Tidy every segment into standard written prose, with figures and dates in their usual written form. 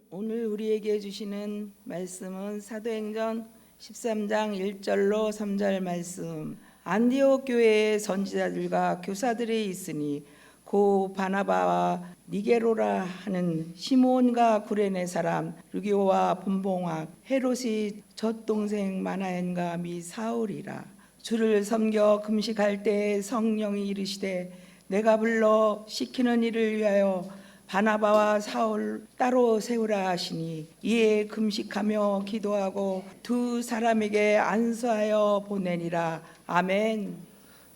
오늘 우리에게 주시는 말씀은 사도행전 13장 1절로 3절 말씀. 안디옥 교회의 선지자들과 교사들이 있으니 고 바나바와 니게로라 하는 시몬과 구레네 사람 루기오와 분봉학 헤롯이 젖동생 마나엔과 미 사울이라. 주를 섬겨 금식할 때 성령이 이르시되 내가 불러 시키는 일을 위하여 바나바와 사울 따로 세우라 하시니 이에 금식하며 기도하고 두 사람에게 안수하여 보내니라. 아멘.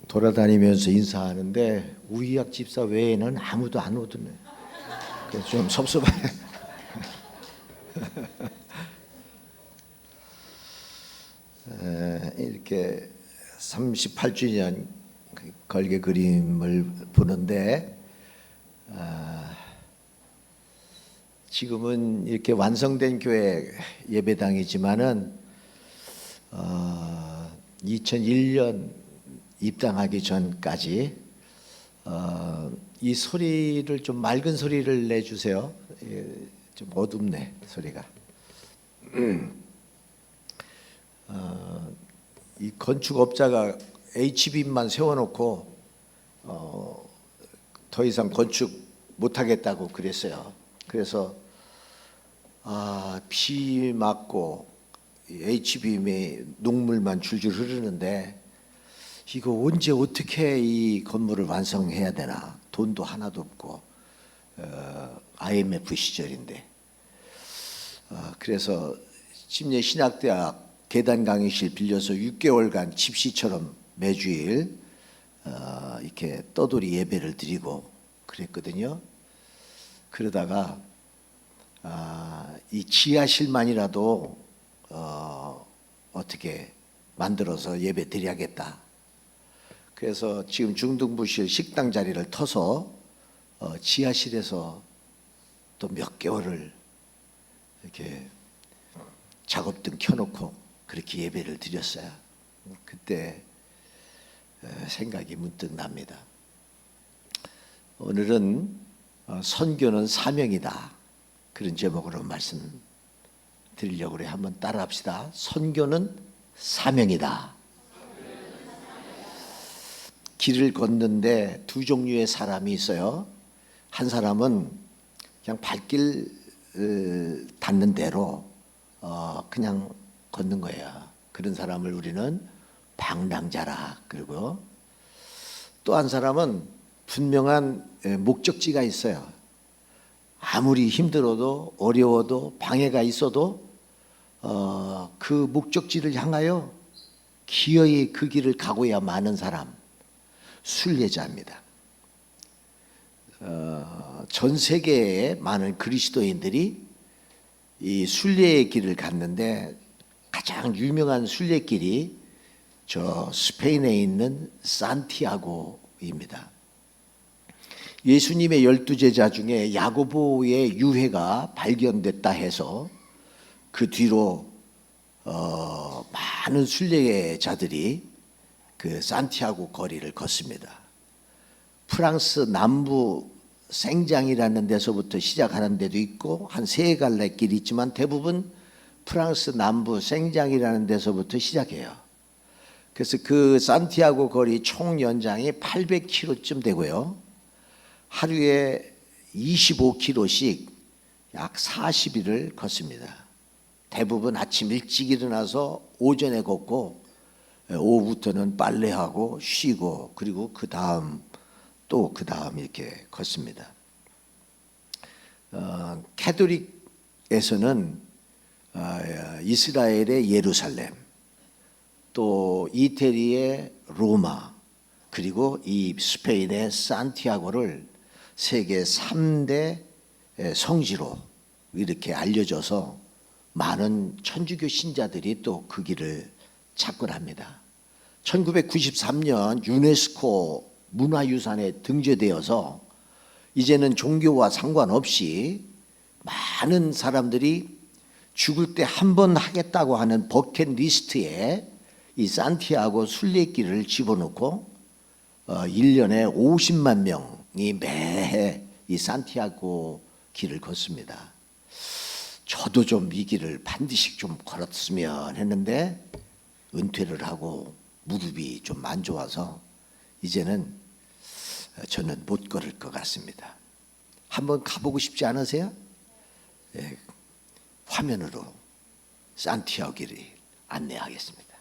돌아다니면서 인사하는데 우이학 집사 외에는 아무도 안 오더네. 그래서 좀 섭섭하네. 이렇게 38주년 걸개 그림을 보는데 지금은 이렇게 완성된 교회 예배당이지만은 2001년 입당하기 전까지 이 소리를 좀 맑은 소리를 내주세요. 좀 어둡네 소리가. 이 건축업자가 H빔만 세워놓고 더 이상 건축 못하겠다고 그랬어요. 그래서 비 맞고 H빔에 녹물만 줄줄 흐르는데 이거 언제 어떻게 이 건물을 완성해야 되나. 돈도 하나도 없고 IMF 시절인데 그래서 침례신학대학 계단 강의실 빌려서 6개월간 집시처럼 매주일 이렇게 떠돌이 예배를 드리고 그랬거든요. 그러다가 이 지하실만이라도 어떻게 만들어서 예배 드려야겠다. 그래서 지금 중등부실 식당 자리를 터서 지하실에서 또 몇 개월을 이렇게 작업등 켜놓고 그렇게 예배를 드렸어요. 그때 생각이 문득 납니다. 오늘은 선교는 사명이다. 그런 제목으로 말씀 드리려고 그래요. 한번 따라합시다. 선교는 사명이다. 길을 걷는데 두 종류의 사람이 있어요. 한 사람은 그냥 발길 닿는 대로 그냥 걷는 거예요. 그런 사람을 우리는 방랑자라 그러고, 또 한 사람은 분명한 목적지가 있어요. 아무리 힘들어도 어려워도 방해가 있어도 그 목적지를 향하여 기어이 그 길을 가고야 마는 사람, 순례자입니다. 전 세계의 많은 그리스도인들이 이 순례의 길을 갔는데 가장 유명한 순례길이 저 스페인에 있는 산티아고입니다. 예수님의 12제자 중에 야고보의 유해가 발견됐다 해서 그 뒤로 많은 순례자들이 그 산티아고 거리를 걷습니다. 프랑스 남부 생장이라는 데서부터 시작하는 데도 있고 한 세 갈래 길이 있지만 대부분 프랑스 남부 생장이라는 데서부터 시작해요. 그래서 그 산티아고 거리 총 연장이 800km쯤 되고요. 하루에 25km씩 약 40일을 걷습니다. 대부분 아침 일찍 일어나서 오전에 걷고 오후부터는 빨래하고 쉬고 그리고 그 다음 또 그 다음 이렇게 걷습니다. 캐톨릭에서는 이스라엘의 예루살렘, 또 이태리의 로마, 그리고 이 스페인의 산티아고를 세계 3대 성지로 이렇게 알려져서 많은 천주교 신자들이 또 그 길을 찾곤 합니다. 1993년 유네스코 문화유산에 등재되어서 이제는 종교와 상관없이 많은 사람들이 죽을 때 한 번 하겠다고 하는 버킷리스트에 이 산티아고 순례길을 집어넣고 1년에 50만 명이 매해 이 산티아고 길을 걷습니다. 저도 좀 이 길을 반드시 좀 걸었으면 했는데 은퇴를 하고 무릎이 좀 안 좋아서 이제는 저는 못 걸을 것 같습니다. 한번 가보고 싶지 않으세요? 예, 화면으로 산티아고 길을 안내하겠습니다.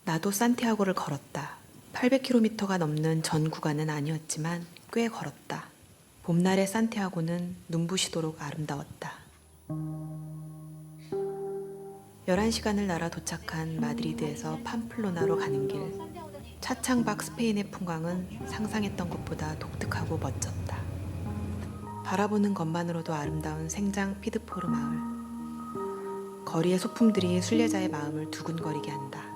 나도 산티아고를 걸었다. 800km가 넘는 전 구간은 아니었지만 꽤 걸었다. 봄날의 산티아고는 눈부시도록 아름다웠다. 11시간을 날아 도착한 마드리드에서 팜플로나로 가는 길. 차창밖 스페인의 풍광은 상상했던 것보다 독특하고 멋졌다. 바라보는 것만으로도 아름다운 생장 피드포르 마을. 거리의 소품들이 순례자의 마음을 두근거리게 한다.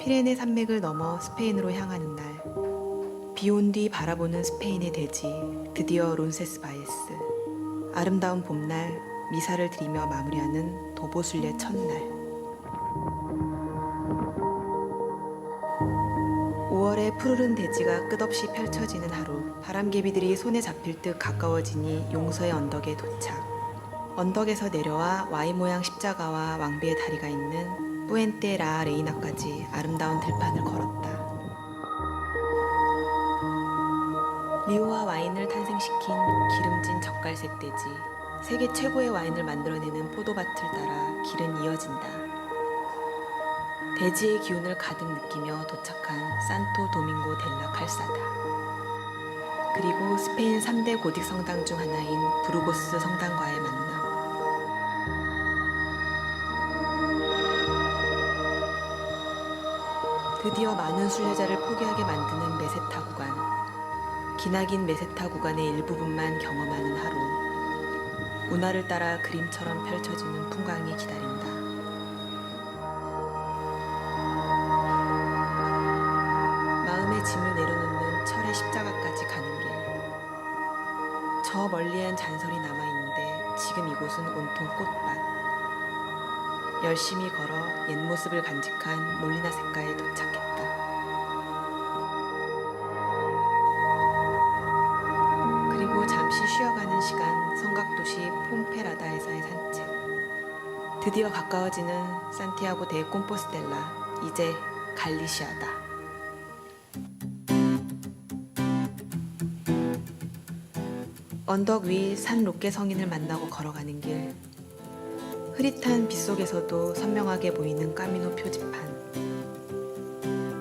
피레네 산맥을 넘어 스페인으로 향하는 날, 비온 뒤 바라보는 스페인의 대지, 드디어 론세스바에스. 아름다운 봄날, 미사를 드리며 마무리하는 도보순례 첫날. 5월의 푸르른 대지가 끝없이 펼쳐지는 하루. 바람개비들이 손에 잡힐 듯 가까워지니 용서의 언덕에 도착. 언덕에서 내려와 Y 모양 십자가와 왕비의 다리가 있는 뿌엔테 라 레이나까지 아름다운 들판을 걸었다. 리오와 와인을 탄생시킨 기름진 젓갈색 대지. 세계 최고의 와인을 만들어내는 포도밭을 따라 길은 이어진다. 대지의 기운을 가득 느끼며 도착한 산토 도밍고 델라 칼사다. 그리고 스페인 3대 고딕 성당 중 하나인 부르고스 성당과의 만남. 드디어 많은 순례자를 포기하게 만드는 메세타 구간. 기나긴 메세타 구간의 일부분만 경험하는 하루. 운하를 따라 그림처럼 펼쳐지는 풍광이 기다린다. 마음의 짐을 내려놓는 철의 십자가까지 가는 길. 저 멀리엔 잔설이 남아있는데 지금 이곳은 온통 꽃밭. 열심히 걸어 옛 모습을 간직한 몰리나세카에 도착했다. 그리고 잠시 쉬어가는 시간, 성곽도시 폼페라다에서의 산책. 드디어 가까워지는 산티아고 데 콤포스텔라, 이제 갈리시아다. 언덕 위 산 로케 성인을 만나고 걸어가는 길. 흐릿한 빗속에서도 선명하게 보이는 까미노 표지판.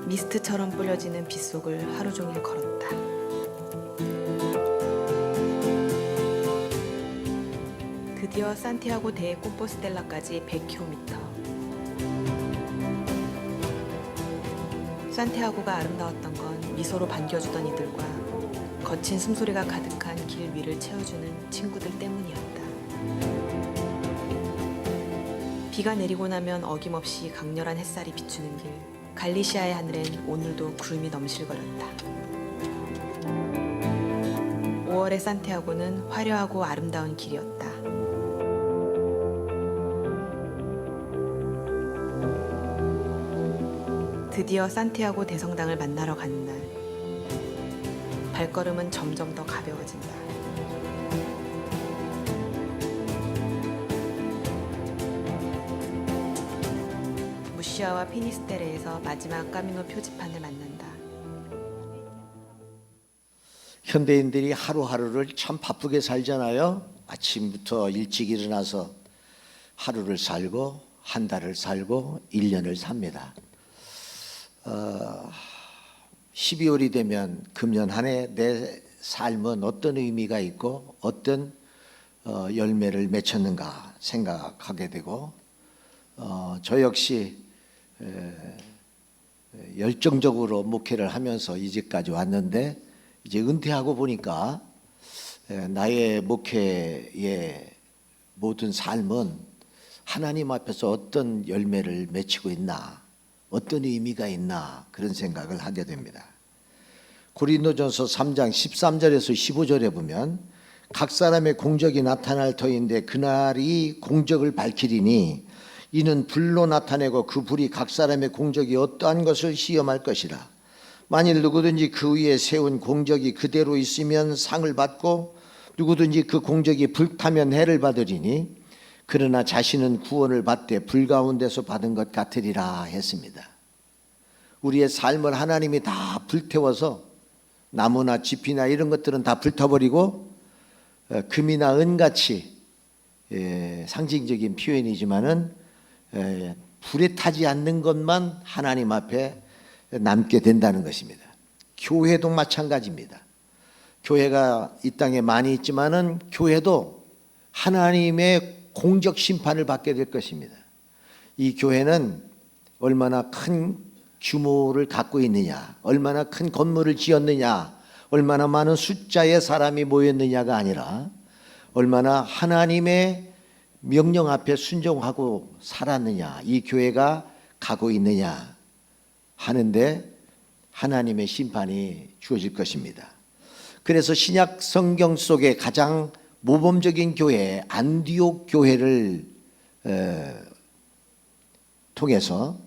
미스트처럼 뿌려지는 빗속을 하루 종일 걸었다. 드디어 산티아고 데 콤포스텔라까지 100km. 산티아고가 아름다웠던 건 미소로 반겨주던 이들과 거친 숨소리가 가득한 길 위를 채워주는 친구들 때문이었다. 비가 내리고 나면 어김없이 강렬한 햇살이 비추는 길. 갈리시아의 하늘엔 오늘도 구름이 넘실거렸다. 5월의 산티아고는 화려하고 아름다운 길이었다. 드디어 산티아고 대성당을 만나러 가는 날. 발걸음은 점점 더 가벼워진다. 무시아와 피니스테레에서 마지막 까미노 표지판을 만난다. 현대인들이 하루하루를 참 바쁘게 살잖아요. 아침부터 일찍 일어나서 하루를 살고 한 달을 살고 1년을 삽니다. 12월이 되면 금년 한 해 내 삶은 어떤 의미가 있고 어떤 열매를 맺혔는가 생각하게 되고 저 역시 열정적으로 목회를 하면서 이제까지 왔는데 이제 은퇴하고 보니까 나의 목회의 모든 삶은 하나님 앞에서 어떤 열매를 맺히고 있나, 어떤 의미가 있나 그런 생각을 하게 됩니다. 고린도전서 3장 13절에서 15절에 보면 각 사람의 공적이 나타날 터인데 그날이 공적을 밝히리니 이는 불로 나타내고 그 불이 각 사람의 공적이 어떠한 것을 시험할 것이라. 만일 누구든지 그 위에 세운 공적이 그대로 있으면 상을 받고 누구든지 그 공적이 불타면 해를 받으리니 그러나 자신은 구원을 받되 불 가운데서 받은 것 같으리라 했습니다. 우리의 삶을 하나님이 다 불태워서 나무나 짚이나 이런 것들은 다 불타버리고 금이나 은같이 상징적인 표현이지만은 불에 타지 않는 것만 하나님 앞에 남게 된다는 것입니다. 교회도 마찬가지입니다. 교회가 이 땅에 많이 있지만은 교회도 하나님의 공적 심판을 받게 될 것입니다. 이 교회는 얼마나 큰 규모를 갖고 있느냐, 얼마나 큰 건물을 지었느냐, 얼마나 많은 숫자의 사람이 모였느냐가 아니라 얼마나 하나님의 명령 앞에 순종하고 살았느냐, 이 교회가 가고 있느냐 하는데 하나님의 심판이 주어질 것입니다. 그래서 신약 성경 속에 가장 모범적인 교회 안디옥 교회를 통해서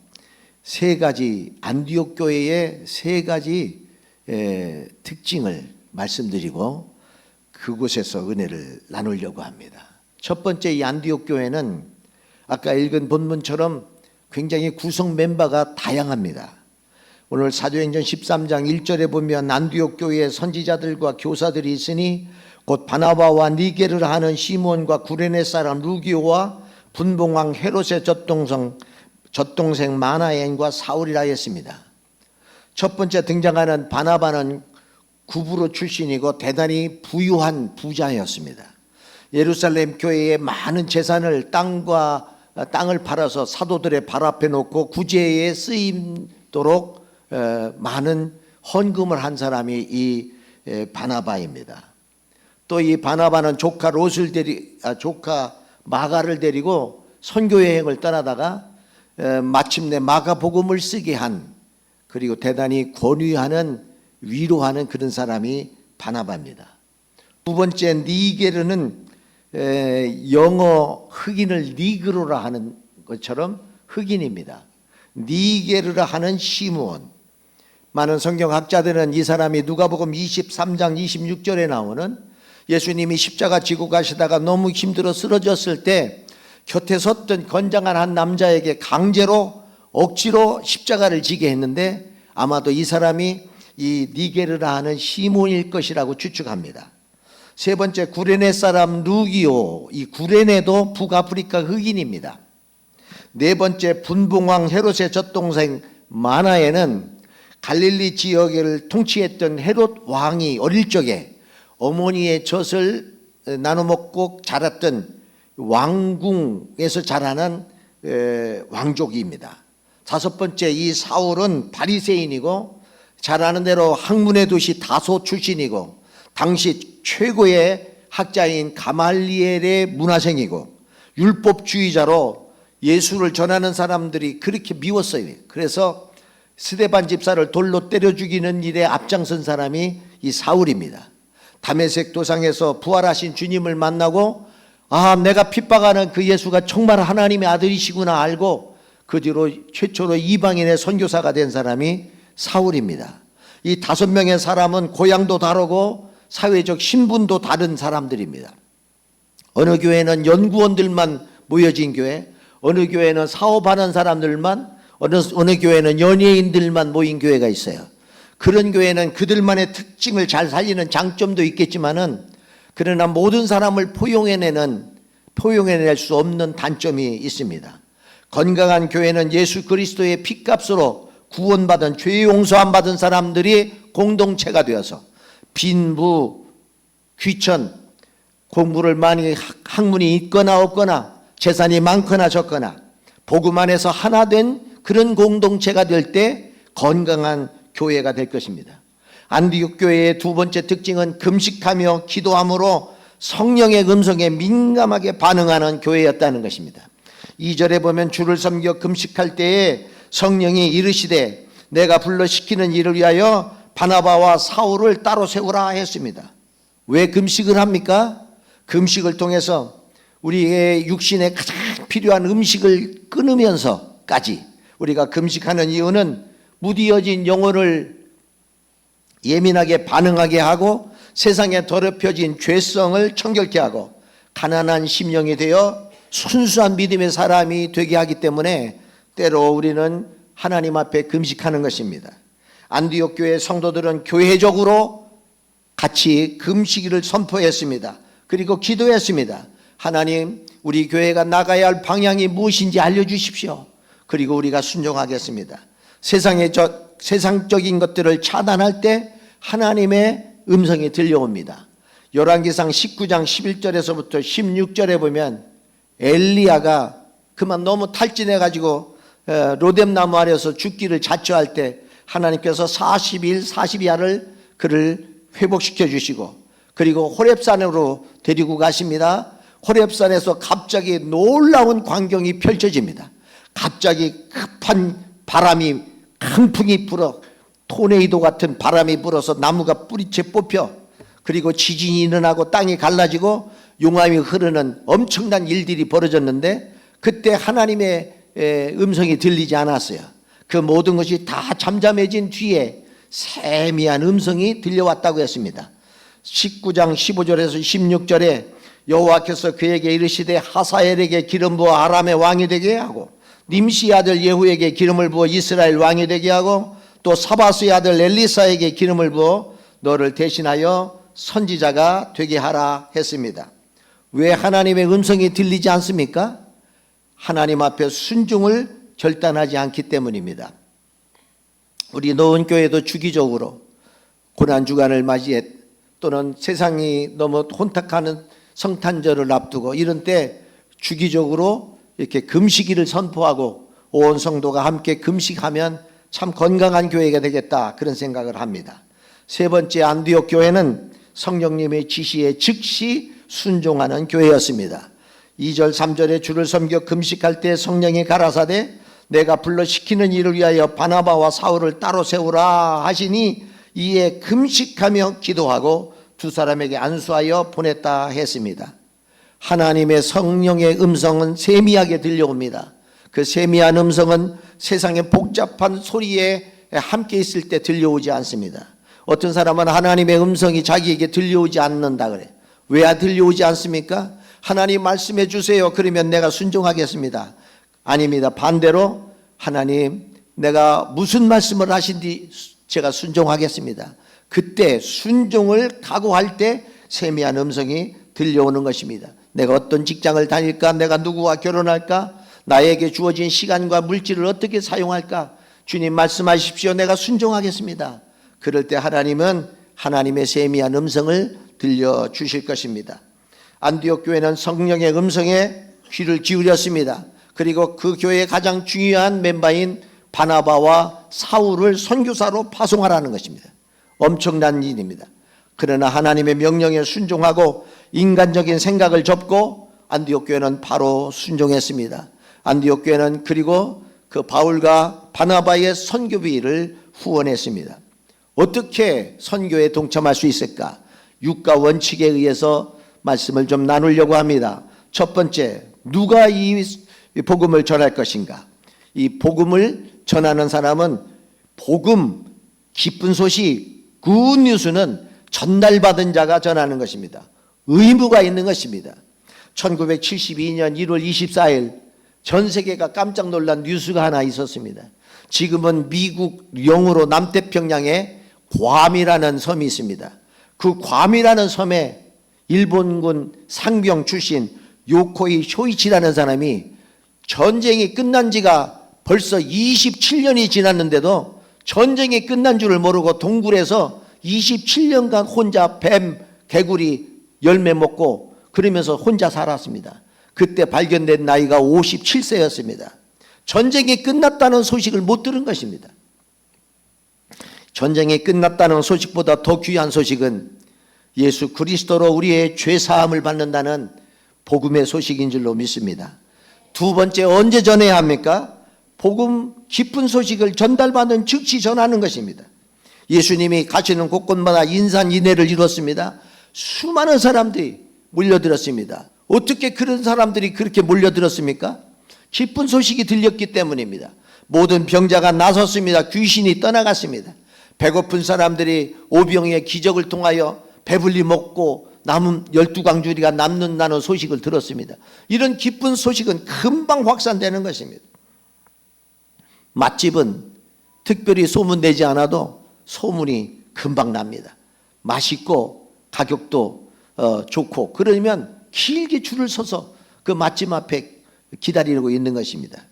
세 가지 안디옥 교회의 세 가지 특징을 말씀드리고 그곳에서 은혜를 나누려고 합니다. 첫 번째, 이 안디옥 교회는 아까 읽은 본문처럼 굉장히 구성 멤버가 다양합니다. 오늘 사도행전 13장 1절에 보면 안디옥 교회에 선지자들과 교사들이 있으니 곧 바나바와 니게르라 하는 시몬과 구레네 사람 루기오와 분봉왕 헤롯의 젖동생 마나엔과 사울이라 했습니다. 첫 번째 등장하는 바나바는 구브로 출신이고 대단히 부유한 부자였습니다. 예루살렘 교회에 많은 재산을 땅을 팔아서 사도들의 발 앞에 놓고 구제에 쓰임도록 많은 헌금을 한 사람이 이 바나바입니다. 또 이 바나바는 조카 마가를 데리고 선교 여행을 떠나다가 마침내 마가복음을 쓰게 한, 그리고 대단히 권위하는 위로하는 그런 사람이 바나바입니다. 두 번째, 니게르는 영어 흑인을 니그로라 하는 것처럼 흑인입니다. 니게르라 하는 시므온. 많은 성경학자들은 이 사람이 누가복음 23장 26절에 나오는 예수님이 십자가 지고 가시다가 너무 힘들어 쓰러졌을 때 곁에 섰던 건장한 한 남자에게 강제로 억지로 십자가를 지게 했는데 아마도 이 사람이 이 니게르라 하는 시몬일 것이라고 추측합니다. 세 번째, 구레네 사람 루기오. 이 구레네도 북아프리카 흑인입니다. 네 번째, 분봉왕 헤롯의 젖동생 마나에는 갈릴리 지역을 통치했던 헤롯 왕이 어릴 적에 어머니의 젖을 나눠 먹고 자랐던 왕궁에서 자라는 왕족입니다. 다섯 번째, 이 사울은 바리새인이고 잘 아는 대로 학문의 도시 다소 출신이고 당시 최고의 학자인 가말리엘의 문화생이고 율법주의자로 예수를 전하는 사람들이 그렇게 미웠어요. 그래서 스데반 집사를 돌로 때려 죽이는 일에 앞장선 사람이 이 사울입니다. 다메섹 도상에서 부활하신 주님을 만나고 내가 핍박하는 그 예수가 정말 하나님의 아들이시구나 알고 그 뒤로 최초로 이방인의 선교사가 된 사람이 사울입니다. 이 5명의 사람은 고향도 다르고 사회적 신분도 다른 사람들입니다. 어느 교회는 연구원들만 모여진 교회, 어느 교회는 사업하는 사람들만, 어느 교회는 연예인들만 모인 교회가 있어요. 그런 교회는 그들만의 특징을 잘 살리는 장점도 있겠지만은 그러나 모든 사람을 포용해낼 수 없는 단점이 있습니다. 건강한 교회는 예수 그리스도의 피값으로 구원받은, 죄 용서함 받은 사람들이 공동체가 되어서 빈부, 귀천, 공부를 많이 학문이 있거나 없거나 재산이 많거나 적거나 복음 안에서 하나 된 그런 공동체가 될 때 건강한 교회가 될 것입니다. 안디옥 교회의 두 번째 특징은 금식하며 기도함으로 성령의 음성에 민감하게 반응하는 교회였다는 것입니다. 2절에 보면 주를 섬겨 금식할 때에 성령이 이르시되 내가 불러 시키는 일을 위하여 바나바와 사울을 따로 세우라 했습니다. 왜 금식을 합니까? 금식을 통해서 우리의 육신에 가장 필요한 음식을 끊으면서까지 우리가 금식하는 이유는 무디어진 영혼을 예민하게 반응하게 하고 세상에 더럽혀진 죄성을 청결케 하고 가난한 심령이 되어 순수한 믿음의 사람이 되게 하기 때문에 때로 우리는 하나님 앞에 금식하는 것입니다. 안디옥 교회 성도들은 교회적으로 같이 금식일을 선포했습니다. 그리고 기도했습니다. 하나님, 우리 교회가 나가야 할 방향이 무엇인지 알려주십시오. 그리고 우리가 순종하겠습니다. 세상적인 것들을 차단할 때 하나님의 음성이 들려옵니다. 열왕기상 19장 11절에서부터 16절에 보면 엘리야가 그만 너무 탈진해가지고 로뎀나무 아래에서 죽기를 자처할 때 하나님께서 40일 40야를 그를 회복시켜 주시고 그리고 호렙산으로 데리고 가십니다. 호렙산에서 갑자기 놀라운 광경이 펼쳐집니다. 갑자기 급한 바람이 강풍이 불어 토네이도 같은 바람이 불어서 나무가 뿌리채 뽑혀 그리고 지진이 일어나고 땅이 갈라지고 용암이 흐르는 엄청난 일들이 벌어졌는데 그때 하나님의 음성이 들리지 않았어요. 그 모든 것이 다 잠잠해진 뒤에 세미한 음성이 들려왔다고 했습니다. 19장 15절에서 16절에 여호와께서 그에게 이르시되 하사엘에게 기름 부어 아람의 왕이 되게 하고 님시의 아들 예후에게 기름을 부어 이스라엘 왕이 되게 하고 또 사바스의 아들 엘리사에게 기름을 부어 너를 대신하여 선지자가 되게 하라 했습니다. 왜 하나님의 음성이 들리지 않습니까? 하나님 앞에 순종을 결단하지 않기 때문입니다. 우리 노원교회도 주기적으로 고난주간을 맞이해 또는 세상이 너무 혼탁하는 성탄절을 앞두고 이런 때 주기적으로 이렇게 금식일을 선포하고 온 성도가 함께 금식하면 참 건강한 교회가 되겠다 그런 생각을 합니다. 세 번째, 안디옥 교회는 성령님의 지시에 즉시 순종하는 교회였습니다. 2절 3절에 주를 섬겨 금식할 때 성령이 가라사대 내가 불러 시키는 일을 위하여 바나바와 사울을 따로 세우라 하시니 이에 금식하며 기도하고 두 사람에게 안수하여 보냈다 했습니다. 하나님의 성령의 음성은 세미하게 들려옵니다. 그 세미한 음성은 세상의 복잡한 소리에 함께 있을 때 들려오지 않습니다. 어떤 사람은 하나님의 음성이 자기에게 들려오지 않는다 그래. 왜 들려오지 않습니까? 하나님 말씀해 주세요. 그러면 내가 순종하겠습니다. 아닙니다. 반대로 하나님 내가 무슨 말씀을 하신지 제가 순종하겠습니다. 그때 순종을 각오할 때 세미한 음성이 들려오는 것입니다. 내가 어떤 직장을 다닐까? 내가 누구와 결혼할까? 나에게 주어진 시간과 물질을 어떻게 사용할까? 주님 말씀하십시오. 내가 순종하겠습니다. 그럴 때 하나님은 하나님의 세미한 음성을 들려주실 것입니다. 안디옥 교회는 성령의 음성에 귀를 기울였습니다. 그리고 그 교회의 가장 중요한 멤버인 바나바와 사울을 선교사로 파송하라는 것입니다. 엄청난 일입니다. 그러나 하나님의 명령에 순종하고 인간적인 생각을 접고 안디옥 교회는 바로 순종했습니다. 안디옥 교회는 그리고 그 바울과 바나바의 선교비를 후원했습니다. 어떻게 선교에 동참할 수 있을까? 육가 원칙에 의해서 말씀을 좀 나누려고 합니다. 첫 번째, 누가 이 복음을 전할 것인가? 이 복음을 전하는 사람은 복음, 기쁜 소식, 굿뉴스는 전달받은 자가 전하는 것입니다. 의무가 있는 것입니다. 1972년 1월 24일 전 세계가 깜짝 놀란 뉴스가 하나 있었습니다. 지금은 미국 영으로 남태평양에 괌이라는 섬이 있습니다. 그 괌이라는 섬에 일본군 상병 출신 요코이 쇼이치라는 사람이 전쟁이 끝난 지가 벌써 27년이 지났는데도 전쟁이 끝난 줄을 모르고 동굴에서 27년간 혼자 뱀, 개구리 열매 먹고 그러면서 혼자 살았습니다. 그때 발견된 나이가 57세였습니다. 전쟁이 끝났다는 소식을 못 들은 것입니다. 전쟁이 끝났다는 소식보다 더 귀한 소식은 예수 그리스도로 우리의 죄 사함을 받는다는 복음의 소식인 줄로 믿습니다. 두 번째, 언제 전해야 합니까? 복음 기쁜 소식을 전달받은 즉시 전하는 것입니다. 예수님이 가시는 곳곳마다 인산인해를 이뤘습니다. 수많은 사람들이 몰려들었습니다. 어떻게 그런 사람들이 그렇게 몰려들었습니까? 기쁜 소식이 들렸기 때문입니다. 모든 병자가 나섰습니다. 귀신이 떠나갔습니다. 배고픈 사람들이 오병이의 기적을 통하여 배불리 먹고 남은 12광주리가 남는다는 소식을 들었습니다. 이런 기쁜 소식은 금방 확산되는 것입니다. 맛집은 특별히 소문내지 않아도 소문이 금방 납니다. 맛있고 가격도 좋고 그러면 길게 줄을 서서 그 맛집 앞에 기다리고 있는 것입니다.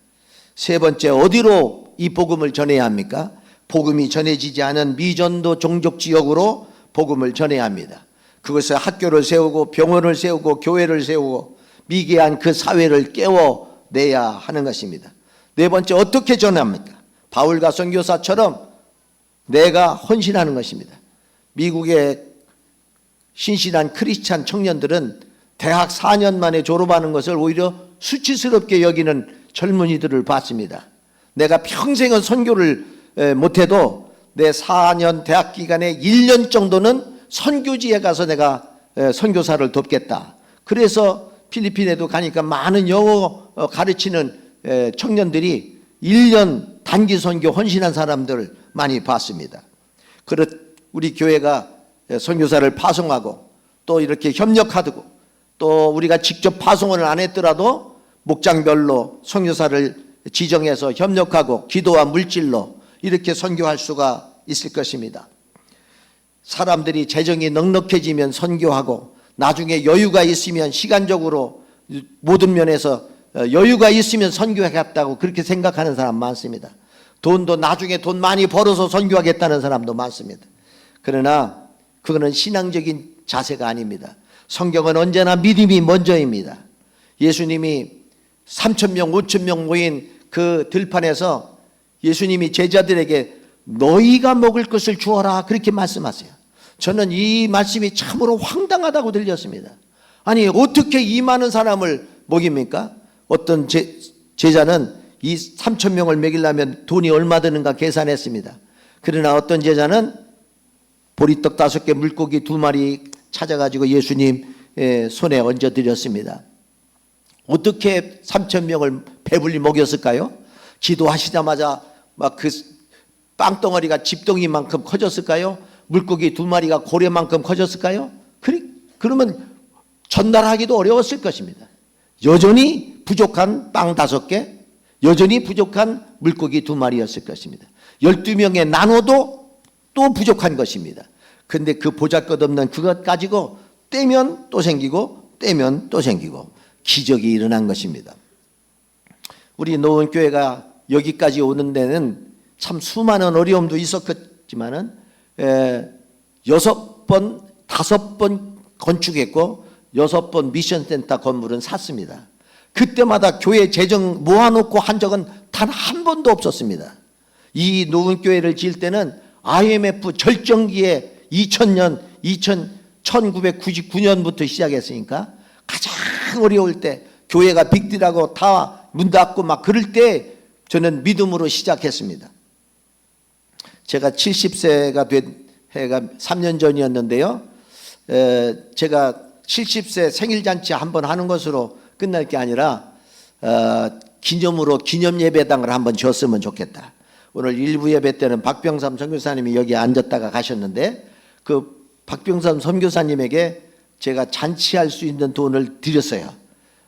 세 번째, 어디로 이 복음을 전해야 합니까? 복음이 전해지지 않은 미전도 종족 지역으로 복음을 전해야 합니다. 그것을 학교를 세우고 병원을 세우고 교회를 세우고 미개한 그 사회를 깨워내야 하는 것입니다. 네 번째, 어떻게 전합니까? 바울과 선교사처럼 내가 헌신하는 것입니다. 미국의 신실한 크리스찬 청년들은 대학 4년 만에 졸업하는 것을 오히려 수치스럽게 여기는 젊은이들을 봤습니다. 내가 평생은 선교를 못해도 내 4년 대학 기간에 1년 정도는 선교지에 가서 내가 선교사를 돕겠다. 그래서 필리핀에도 가니까 많은 영어 가르치는 청년들이 1년 단기 선교 헌신한 사람들을 많이 봤습니다. 우리 교회가 선교사를 파송하고 또 이렇게 협력하고 또 우리가 직접 파송을 안 했더라도 목장별로 선교사를 지정해서 협력하고 기도와 물질로 이렇게 선교할 수가 있을 것입니다. 사람들이 재정이 넉넉해지면 선교하고 나중에 여유가 있으면 시간적으로 모든 면에서 여유가 있으면 선교하겠다고 그렇게 생각하는 사람 많습니다. 돈도 나중에 돈 많이 벌어서 선교하겠다는 사람도 많습니다. 그러나 그거는 신앙적인 자세가 아닙니다. 성경은 언제나 믿음이 먼저입니다. 예수님이 3,000명, 5,000명 모인 그 들판에서 예수님이 제자들에게 너희가 먹을 것을 주어라 그렇게 말씀하세요. 저는 이 말씀이 참으로 황당하다고 들렸습니다. 아니 어떻게 이 많은 사람을 먹입니까? 어떤 제자는 이 3,000명을 먹이려면 돈이 얼마 드는가 계산했습니다. 그러나 어떤 제자는 보리떡 5개, 물고기 2마리 찾아가지고 예수님 손에 얹어드렸습니다. 어떻게 3,000명을 배불리 먹였을까요? 기도하시자마자 막 그 빵덩어리가 집덩이만큼 커졌을까요? 물고기 2마리가 고래만큼 커졌을까요? 그러면 전달하기도 어려웠을 것입니다. 여전히 부족한 빵 5개, 여전히 부족한 물고기 2마리였을 것입니다. 12명에 나눠도 또 부족한 것입니다. 근데 그 보잘것없는 그것 가지고 떼면 또 생기고 떼면 또 생기고 기적이 일어난 것입니다. 우리 노원교회가 여기까지 오는 데는 참 수많은 어려움도 있었겠지만은 6번, 5번 건축했고 6번 미션센터 건물은 샀습니다. 그때마다 교회 재정 모아놓고 한 적은 단 한 번도 없었습니다. 이 노원교회를 지을 때는 IMF 절정기에 1999년부터 시작했으니까 가장 어려울 때 교회가 빅딜하고 다 문 닫고 막 그럴 때 저는 믿음으로 시작했습니다. 제가 70세가 된 해가 3년 전이었는데요. 제가 70세 생일잔치 한번 하는 것으로 끝날 게 아니라 기념으로 기념예배당을 한번 줬으면 좋겠다. 오늘 일부 예배 때는 박병삼 선교사님이 여기 앉았다가 가셨는데 그 박병삼 선교사님에게 제가 잔치할 수 있는 돈을 드렸어요.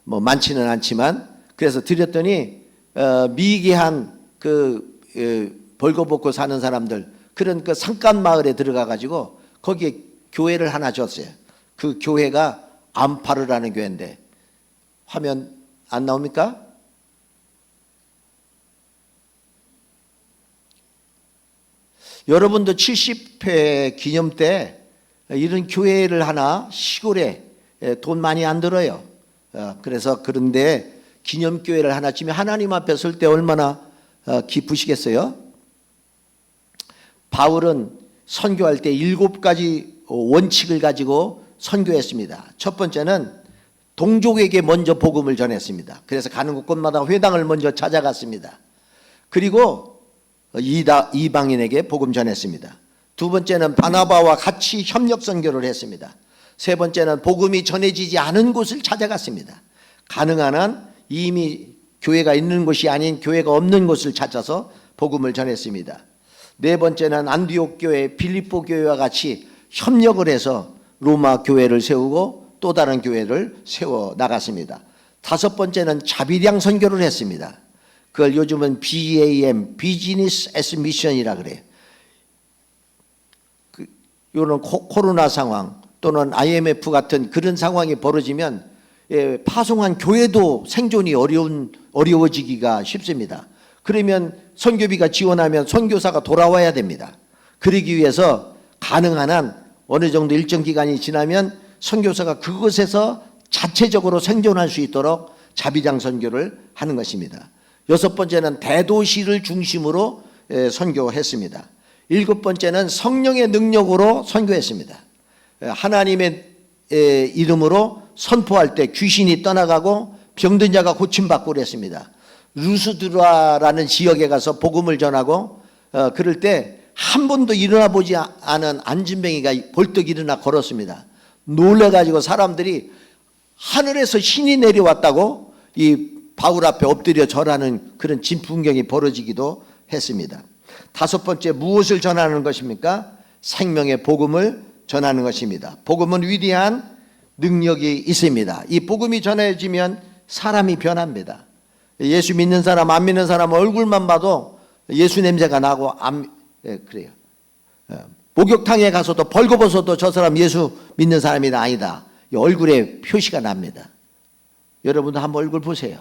뭐 많지는 않지만 그래서 드렸더니 미개한 그 벌거벗고 사는 사람들 그런 그 산간 마을에 들어가 가지고 거기에 교회를 하나 줬어요. 그 교회가 암파르라는 교회인데 화면 안 나옵니까? 여러분도 70회 기념 때 이런 교회를 하나 시골에 돈 많이 안 들어요. 그래서 그런데 기념교회를 하나 지면 하나님 앞에 설 때 얼마나 기쁘시겠어요? 바울은 선교할 때 7가지 원칙을 가지고 선교했습니다. 첫 번째는 동족에게 먼저 복음을 전했습니다. 그래서 가는 곳곳마다 회당을 먼저 찾아갔습니다. 그리고 이방인에게 복음 전했습니다. 두 번째는 바나바와 같이 협력 선교를 했습니다. 세 번째는 복음이 전해지지 않은 곳을 찾아갔습니다. 가능한 한 이미 교회가 있는 곳이 아닌 교회가 없는 곳을 찾아서 복음을 전했습니다. 네 번째는 안디옥 교회, 빌립보 교회와 같이 협력을 해서 로마 교회를 세우고 또 다른 교회를 세워 나갔습니다. 다섯 번째는 자비량 선교를 했습니다. 그걸 요즘은 BAM, 비즈니스 애스 미션이라 그래요. 이런 코로나 상황 또는 IMF 같은 그런 상황이 벌어지면 파송한 교회도 생존이 어려워지기가 쉽습니다. 그러면 선교비가 지원하면 선교사가 돌아와야 됩니다. 그러기 위해서 가능한 한 어느 정도 일정 기간이 지나면 선교사가 그곳에서 자체적으로 생존할 수 있도록 자비량 선교를 하는 것입니다. 여섯 번째는 대도시를 중심으로 선교했습니다. 일곱 번째는 성령의 능력으로 선교했습니다. 하나님의 이름으로 선포할 때 귀신이 떠나가고 병든 자가 고침받고 그랬습니다. 루스드라라는 지역에 가서 복음을 전하고 그럴 때 한 번도 일어나 보지 않은 안진뱅이가 벌떡 일어나 걸었습니다. 놀래가지고 사람들이 하늘에서 신이 내려왔다고 이 바울 앞에 엎드려 절하는 그런 진풍경이 벌어지기도 했습니다. 다섯 번째, 무엇을 전하는 것입니까? 생명의 복음을 전하는 것입니다. 복음은 위대한 능력이 있습니다. 이 복음이 전해지면 사람이 변합니다. 예수 믿는 사람, 안 믿는 사람 얼굴만 봐도 예수 냄새가 나고 그래요. 목욕탕에 가서도 벌거벗어도 저 사람 예수 믿는 사람이 아니다. 얼굴에 표시가 납니다. 여러분도 한번 얼굴 보세요.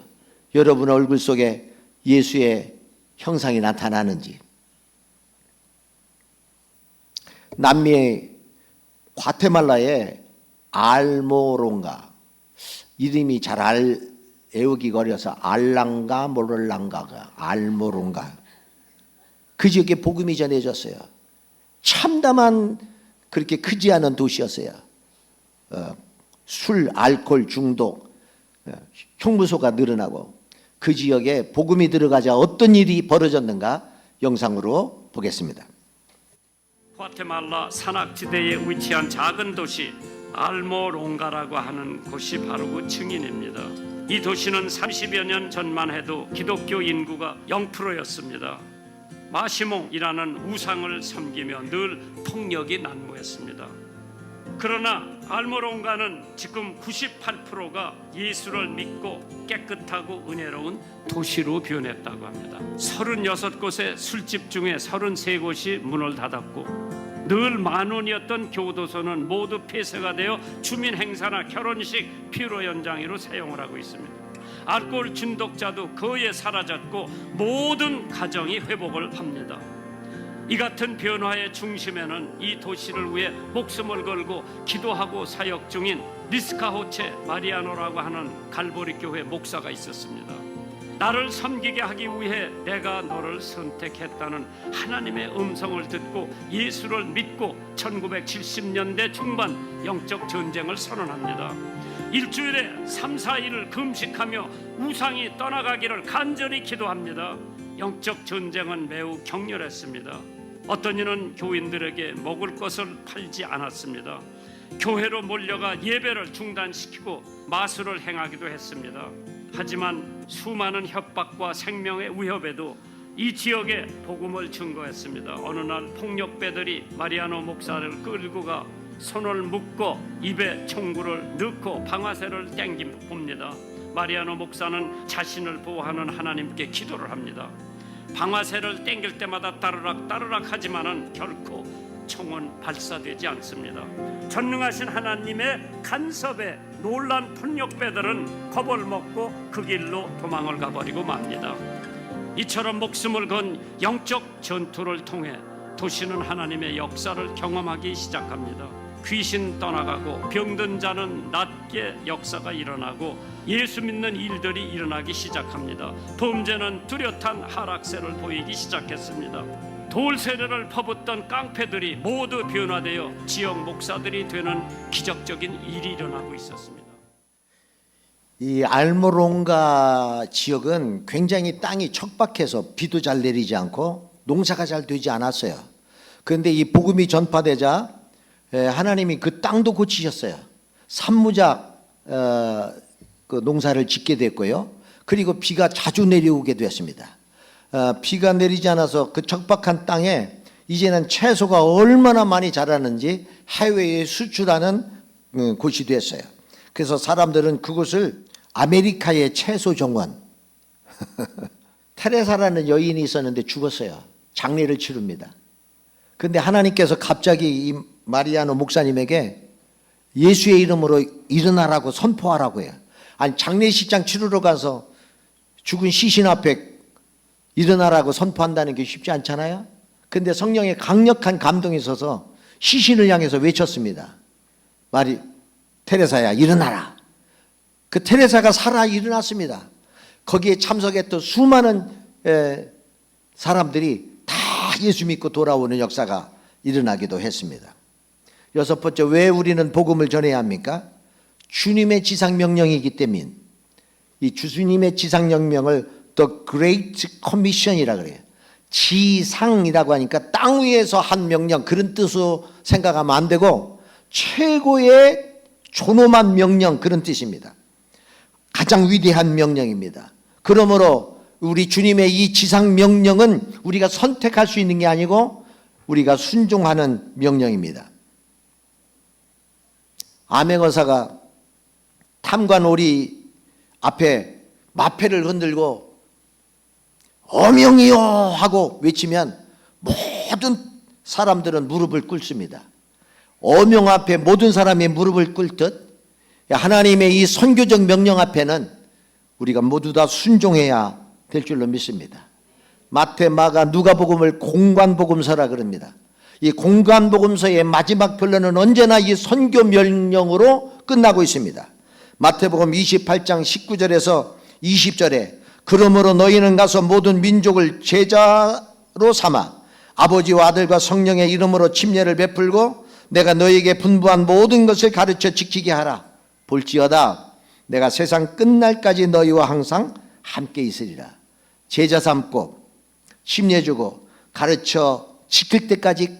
여러분 얼굴 속에 예수의 형상이 나타나는지. 남미 과테말라의 알모론가, 이름이 잘 애우기 거려서 알랑가 모를랑가가 알모론가, 그 지역에 복음이 전해졌어요. 참담한 그렇게 크지 않은 도시였어요. 술, 알코올 중독, 형무소가 늘어나고 그 지역에 복음이 들어가자 어떤 일이 벌어졌는가 영상으로 보겠습니다. 과테말라 산악지대에 위치한 작은 도시 알모롱가라고 하는 곳이 바로 그 증인입니다. 이 도시는 30여 년 전만 해도 기독교 인구가 0%였습니다. 마시몽이라는 우상을 섬기며 늘 폭력이 난무했습니다. 그러나 알모롱가는 지금 98%가 예수를 믿고 깨끗하고 은혜로운 도시로 변했다고 합니다. 36곳의 술집 중에 33곳이 문을 닫았고 늘 만원이었던 교도소는 모두 폐쇄가 되어 주민 행사나 결혼식 피로 연장으로 사용을 하고 있습니다. 알코올 중독자도 거의 사라졌고 모든 가정이 회복을 합니다. 이 같은 변화의 중심에는 이 도시를 위해 목숨을 걸고 기도하고 사역 중인 리스카호체 마리아노라고 하는 갈보리 교회 목사가 있었습니다. 나를 섬기게 하기 위해 내가 너를 선택했다는 하나님의 음성을 듣고 예수를 믿고 1970년대 중반 영적 전쟁을 선언합니다. 일주일에 3, 4일을 금식하며 우상이 떠나가기를 간절히 기도합니다. 영적 전쟁은 매우 격렬했습니다. 어떤 이는 교인들에게 먹을 것을 팔지 않았습니다. 교회로 몰려가 예배를 중단시키고 마술을 행하기도 했습니다. 하지만 수많은 협박과 생명의 위협에도 이 지역에 복음을 증거했습니다. 어느 날 폭력배들이 마리아노 목사를 끌고 가 손을 묶고 입에 총구를 넣고 방아쇠를 당깁니다. 마리아노 목사는 자신을 보호하는 하나님께 기도를 합니다. 방아쇠를 당길 때마다 따르락 따르락 하지만은 결코 총은 발사되지 않습니다. 전능하신 하나님의 간섭에 놀란 폭력배들은 겁을 먹고 그 길로 도망을 가버리고 맙니다. 이처럼 목숨을 건 영적 전투를 통해 도시는 하나님의 역사를 경험하기 시작합니다. 귀신 떠나가고 병든 자는 낫게 역사가 일어나고 예수 믿는 일들이 일어나기 시작합니다. 범죄는 뚜렷한 하락세를 보이기 시작했습니다. 돌 세례를 퍼붓던 깡패들이 모두 변화되어 지역 목사들이 되는 기적적인 일이 일어나고 있었습니다. 이 알모롱가 지역은 굉장히 땅이 척박해서 비도 잘 내리지 않고 농사가 잘 되지 않았어요. 그런데 이 복음이 전파되자 하나님이 그 땅도 고치셨어요. 산무작 그 농사를 짓게 됐고요. 그리고 비가 자주 내려오게 되었습니다. 비가 내리지 않아서 그 척박한 땅에 이제는 채소가 얼마나 많이 자라는지 해외에 수출하는 곳이 됐어요. 그래서 사람들은 그곳을 아메리카의 채소 정원 테레사라는 여인이 있었는데 죽었어요. 장례를 치릅니다. 그런데 하나님께서 갑자기 이 마리아노 목사님에게 예수의 이름으로 일어나라고 선포하라고 해요. 아니, 장례식장 치르러 가서 죽은 시신 앞에 일어나라고 선포한다는 게 쉽지 않잖아요. 그런데 성령의 강력한 감동이 있어서 시신을 향해서 외쳤습니다. 테레사야, 일어나라. 그 테레사가 살아 일어났습니다. 거기에 참석했던 수많은 사람들이 다 예수 믿고 돌아오는 역사가 일어나기도 했습니다. 여섯 번째, 왜 우리는 복음을 전해야 합니까? 주님의 지상명령이기 때문. 이 주님의 지상명령을 The Great Commission이라고 그래요. 지상이라고 하니까 땅 위에서 한 명령, 그런 뜻으로 생각하면 안 되고 최고의 존엄한 명령, 그런 뜻입니다. 가장 위대한 명령입니다. 그러므로 우리 주님의 이 지상명령은 우리가 선택할 수 있는 게 아니고 우리가 순종하는 명령입니다. 암행어사가 탐관오리 앞에 마패를 흔들고 어명이요 하고 외치면 모든 사람들은 무릎을 꿇습니다. 어명 앞에 모든 사람이 무릎을 꿇듯 하나님의 이 선교적 명령 앞에는 우리가 모두 다 순종해야 될 줄로 믿습니다. 마태, 마가, 누가복음을 공관복음서라 그럽니다. 이 공관복음서의 마지막 편론은 언제나 이 선교 명령으로 끝나고 있습니다. 마태복음 28장 19절에서 20절에 그러므로 너희는 가서 모든 민족을 제자로 삼아 아버지와 아들과 성령의 이름으로 침례를 베풀고 내가 너희에게 분부한 모든 것을 가르쳐 지키게 하라. 볼지어다 내가 세상 끝날까지 너희와 항상 함께 있으리라. 제자 삼고 침례 주고 가르쳐 지킬 때까지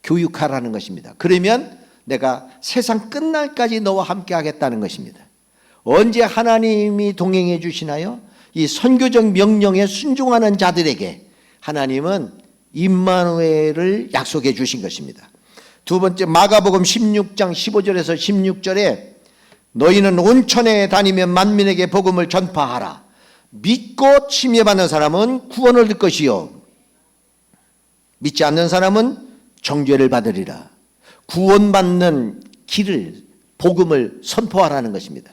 교육하라는 것입니다. 그러면 내가 세상 끝날까지 너와 함께 하겠다는 것입니다. 언제 하나님이 동행해 주시나요? 이 선교적 명령에 순종하는 자들에게 하나님은 임마누엘을 약속해 주신 것입니다. 두 번째, 마가복음 16장 15절에서 16절에 너희는 온천에 다니며 만민에게 복음을 전파하라. 믿고 침례받는 사람은 구원을 얻을 것이요 믿지 않는 사람은 정죄를 받으리라. 구원받는 길을, 복음을 선포하라는 것입니다.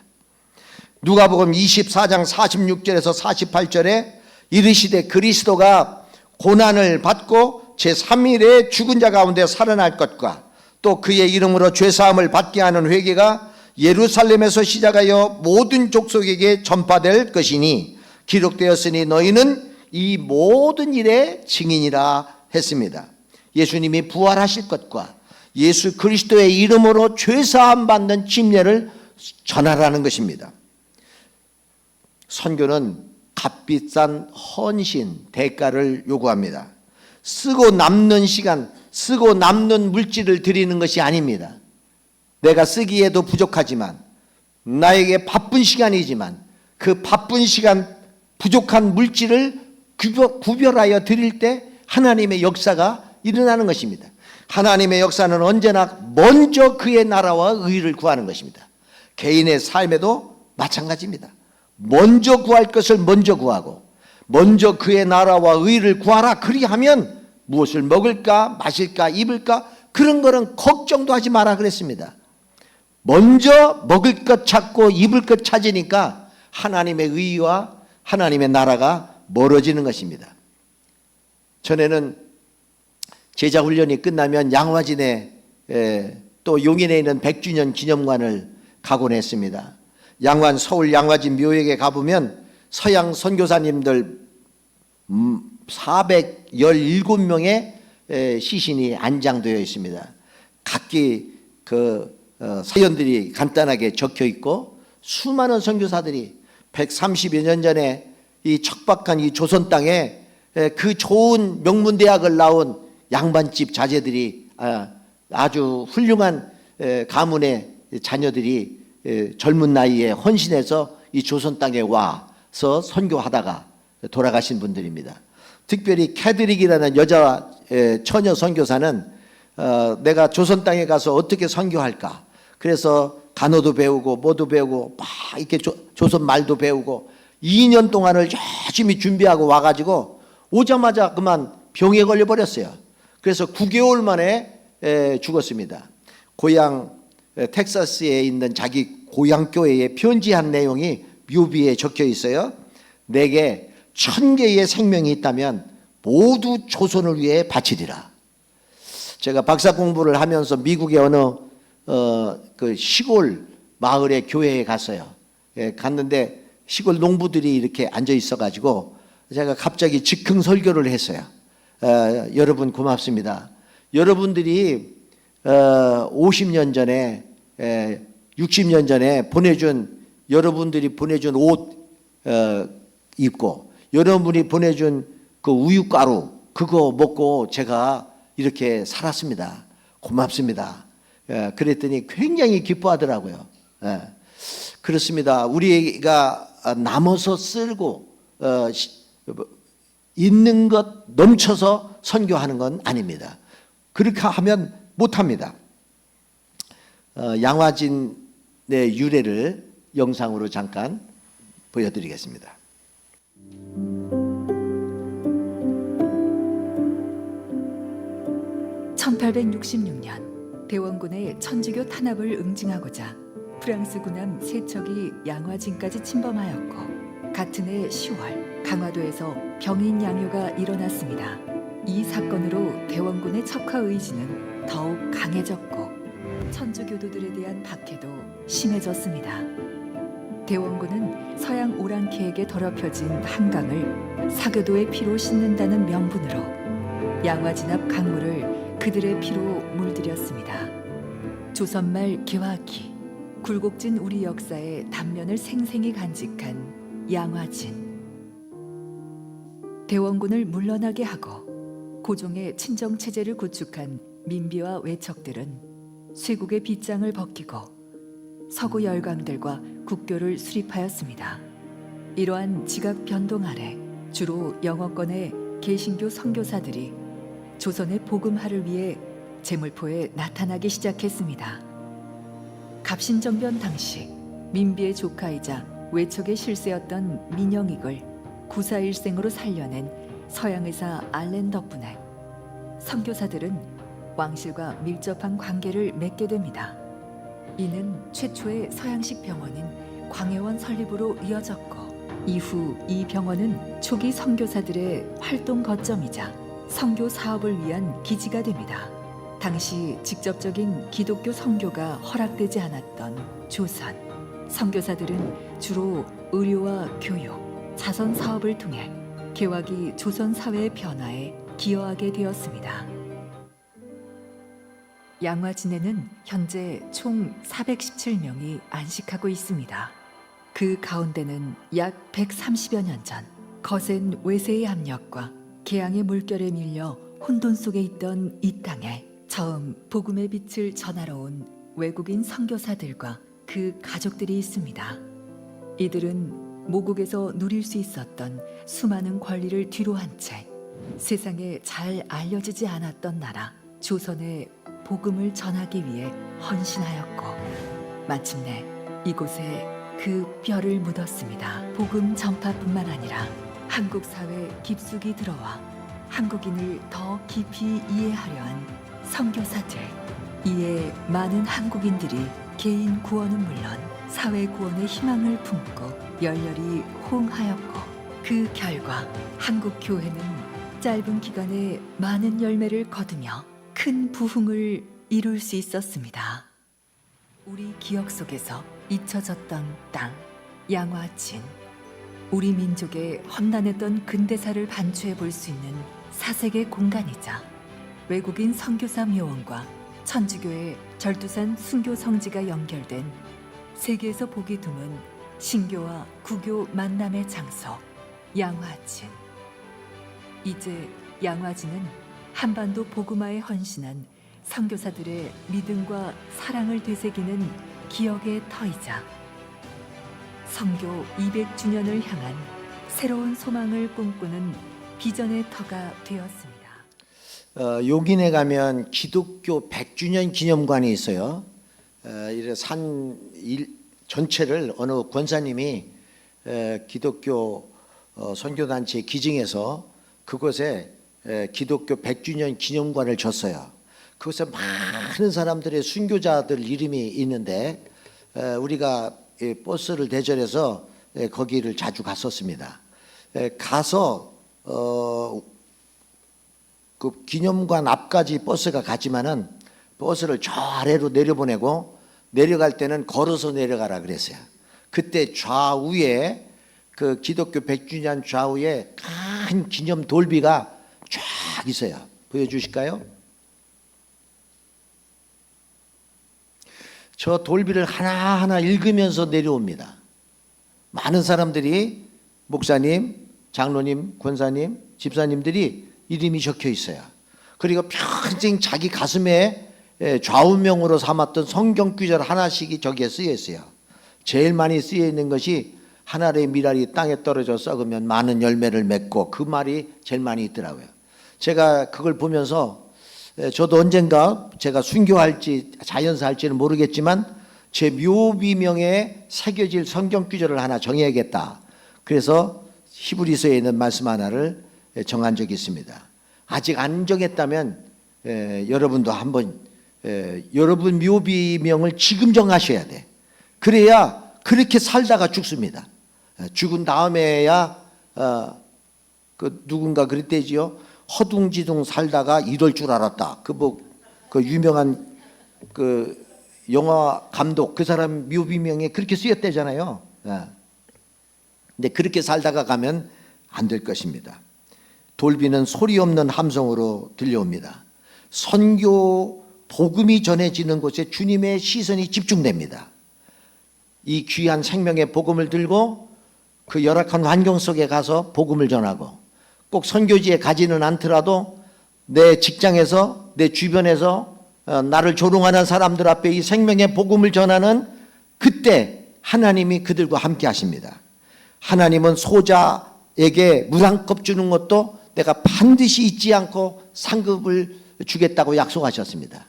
누가복음 24장 46절에서 48절에 이르시되 그리스도가 고난을 받고 제3일에 죽은 자 가운데 살아날 것과 또 그의 이름으로 죄사함을 받게 하는 회개가 예루살렘에서 시작하여 모든 족속에게 전파될 것이니 기록되었으니 너희는 이 모든 일의 증인이라 했습니다. 예수님이 부활하실 것과 예수 그리스도의 이름으로 죄사함 받는 침례를 전하라는 것입니다. 선교는 값비싼 헌신, 대가를 요구합니다. 쓰고 남는 시간, 쓰고 남는 물질을 드리는 것이 아닙니다. 내가 쓰기에도 부족하지만 나에게 바쁜 시간이지만 그 바쁜 시간 부족한 물질을 구별하여 드릴 때 하나님의 역사가 일어나는 것입니다. 하나님의 역사는 언제나 먼저 그의 나라와 의를 구하는 것입니다. 개인의 삶에도 마찬가지입니다. 먼저 구할 것을 먼저 구하고 먼저 그의 나라와 의를 구하라. 그리하면 무엇을 먹을까 마실까 입을까 그런 거는 걱정도 하지 마라 그랬습니다. 먼저 먹을 것 찾고 입을 것 찾으니까 하나님의 의와 하나님의 나라가 멀어지는 것입니다. 전에는 제자훈련이 끝나면 양화진에 또 용인에 있는 100주년 기념관을 가곤 했습니다. 양환 서울 양화진 묘역에 가보면 서양 선교사님들 417명의 시신이 안장되어 있습니다. 각기 그 사연들이 간단하게 적혀 있고 수많은 선교사들이 130여 년 전에 이 척박한 이 조선 땅에 그 좋은 명문대학을 나온 양반집 자제들이 아주 훌륭한 가문의 자녀들이 젊은 나이에 헌신해서 이 조선 땅에 와 선교하다가 돌아가신 분들입니다. 특별히 캐드릭이라는 여자 처녀 선교사는 내가 조선 땅에 가서 어떻게 선교할까. 그래서 간어도 배우고 뭐도 배우고 막 이렇게 조선 말도 배우고 2년 동안을 열심히 준비하고 와가지고 오자마자 그만 병에 걸려 버렸어요. 그래서 9개월 만에 죽었습니다. 고향 텍사스에 있는 자기 고향 교회에 편지한 내용이 묘비에 적혀 있어요. 내게 1000개의 생명이 있다면 모두 조선을 위해 바치리라. 제가 박사 공부를 하면서 미국의 어느 그 시골 마을의 교회에 갔어요. 갔는데 시골 농부들이 이렇게 앉아 있어가지고 제가 갑자기 즉흥 설교를 했어요. 여러분 고맙습니다. 여러분들이 50년 전에 60년 전에 여러분들이 보내준 옷 입고 여러분이 보내준 그 우유가루 그거 먹고 제가 이렇게 살았습니다. 고맙습니다. 그랬더니 굉장히 기뻐하더라고요. 그렇습니다. 우리가 남아서 쓸고 있는 것 넘쳐서 선교하는 건 아닙니다. 그렇게 하면 못합니다. 양화진의 유래를 영상으로 잠깐 보여드리겠습니다. (1866년) 대원군의 천주교 탄압을 응징하고자 프랑스 군함 3척이 양화진까지 침범하였고 같은 해 10월 강화도에서 병인 양요가 일어났습니다. 이 사건으로 대원군의 척화 의지는 더욱 강해졌고 천주교도들에 대한 박해도 심해졌습니다. 대원군은 서양 오랑캐에게 더럽혀진 한강을 사교도의 피로 씻는다는 명분으로 양화진 앞 강물을 그들의 피로 물들였습니다. 조선말 개화기, 굴곡진 우리 역사의 단면을 생생히 간직한 양화진. 대원군을 물러나게 하고 고종의 친정체제를 구축한 민비와 외척들은 쇄국의 빗장을 벗기고 서구 열강들과 국교를 수립하였습니다. 이러한 지각 변동 아래 주로 영어권의 개신교 선교사들이 조선의 복음화를 위해 제물포에 나타나기 시작했습니다. 갑신정변 당시 민비의 조카이자 외척의 실세였던 민영익을 구사일생으로 살려낸 서양의사 알렌 덕분에 선교사들은 왕실과 밀접한 관계를 맺게 됩니다. 이는 최초의 서양식 병원인 광해원 설립으로 이어졌고 이후 이 병원은 초기 선교사들의 활동 거점이자 선교 사업을 위한 기지가 됩니다. 당시 직접적인 기독교 선교가 허락되지 않았던 조선, 선교사들은 주로 의료와 교육, 자선 사업을 통해 개화기 조선 사회의 변화에 기여하게 되었습니다. 양화진에는 현재 총 417명이 안식하고 있습니다. 그 가운데는 약 130여 년 전 거센 외세의 압력과 개항의 물결에 밀려 혼돈 속에 있던 이 땅에 처음 복음의 빛을 전하러 온 외국인 선교사들과 그 가족들이 있습니다. 이들은 모국에서 누릴 수 있었던 수많은 권리를 뒤로한 채 세상에 잘 알려지지 않았던 나라 조선의 복음을 전하기 위해 헌신하였고 마침내 이곳에 그 뼈를 묻었습니다. 복음 전파뿐만 아니라 한국 사회 깊숙이 들어와 한국인을 더 깊이 이해하려 한 선교사들. 이에 많은 한국인들이 개인 구원은 물론 사회 구원의 희망을 품고 열렬히 호응하였고 그 결과 한국 교회는 짧은 기간에 많은 열매를 거두며 큰 부흥을 이룰 수 있었습니다. 우리 기억 속에서 잊혀졌던 땅, 양화진. 우리 민족의 험난했던 근대사를 반추해 볼 수 있는 사색의 공간이자 외국인 선교사 묘원과 천주교의 절두산 순교 성지가 연결된 세계에서 보기 드문 신교와 구교 만남의 장소, 양화진. 이제 양화진은 한반도 복음화에 헌신한 선교사들의 믿음과 사랑을 되새기는 기억의 터이자 성교 200주년을 향한 새로운 소망을 꿈꾸는 비전의 터가 되었습니다. 용인에 가면 기독교 100주년 기념관이 있어요. 이래 산 전체를 어느 권사님이 기독교 선교단체에 기증해서 그곳에 기독교 100주년 기념관을 줬어요. 그곳에 많은 사람들의 순교자들 이름이 있는데 우리가 버스를 대절해서 거기를 자주 갔었습니다. 가서 그 기념관 앞까지 버스가 가지만은 버스를 저 아래로 내려보내고 내려갈 때는 걸어서 내려가라 그랬어요. 그때 좌우에 그 기독교 100주년 좌우에 큰 기념 돌비가 쫙 있어요. 보여주실까요? 저 돌비를 하나하나 읽으면서 내려옵니다. 많은 사람들이 목사님, 장로님, 권사님, 집사님들이 이름이 적혀 있어요. 그리고 평생 자기 가슴에 좌우명으로 삼았던 성경 구절 하나씩이 저기에 쓰여 있어요. 제일 많이 쓰여 있는 것이 한 알의 밀알이 땅에 떨어져 썩으면 많은 열매를 맺고, 그 말이 제일 많이 있더라고요. 제가 그걸 보면서 저도 언젠가 제가 순교할지 자연사할지는 모르겠지만 제 묘비명에 새겨질 성경 구절을 하나 정해야겠다. 그래서 히브리서에 있는 말씀 하나를 정한 적이 있습니다. 아직 안 정했다면 여러분도 한번 여러분 묘비명을 지금 정하셔야 돼. 그래야 그렇게 살다가 죽습니다. 죽은 다음에야 그 누군가 그랬대지요. 허둥지둥 살다가 이럴 줄 알았다. 그 유명한 그 영화 감독, 그 사람 묘비명에 그렇게 쓰였대잖아요. 근데 그렇게 살다가 가면 안 될 것입니다. 돌비는 소리 없는 함성으로 들려옵니다. 선교 복음이 전해지는 곳에 주님의 시선이 집중됩니다. 이 귀한 생명의 복음을 들고 그 열악한 환경 속에 가서 복음을 전하고, 꼭 선교지에 가지는 않더라도 내 직장에서, 내 주변에서 나를 조롱하는 사람들 앞에 이 생명의 복음을 전하는 그때 하나님이 그들과 함께 하십니다. 하나님은 소자에게 물 한 컵 주는 것도 내가 반드시 잊지 않고 상급을 주겠다고 약속하셨습니다.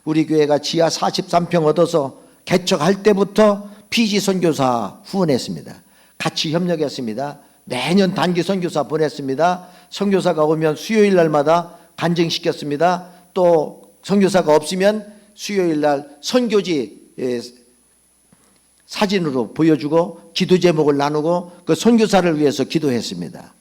우리 교회가 지하 43평 얻어서 개척할 때부터 피지 선교사 후원했습니다. 같이 협력했습니다. 매년 단기 선교사 보냈습니다. 선교사가 오면 수요일 날마다 간증시켰습니다. 또 선교사가 없으면 수요일 날 선교지 사진으로 보여주고 기도 제목을 나누고 그 선교사를 위해서 기도했습니다.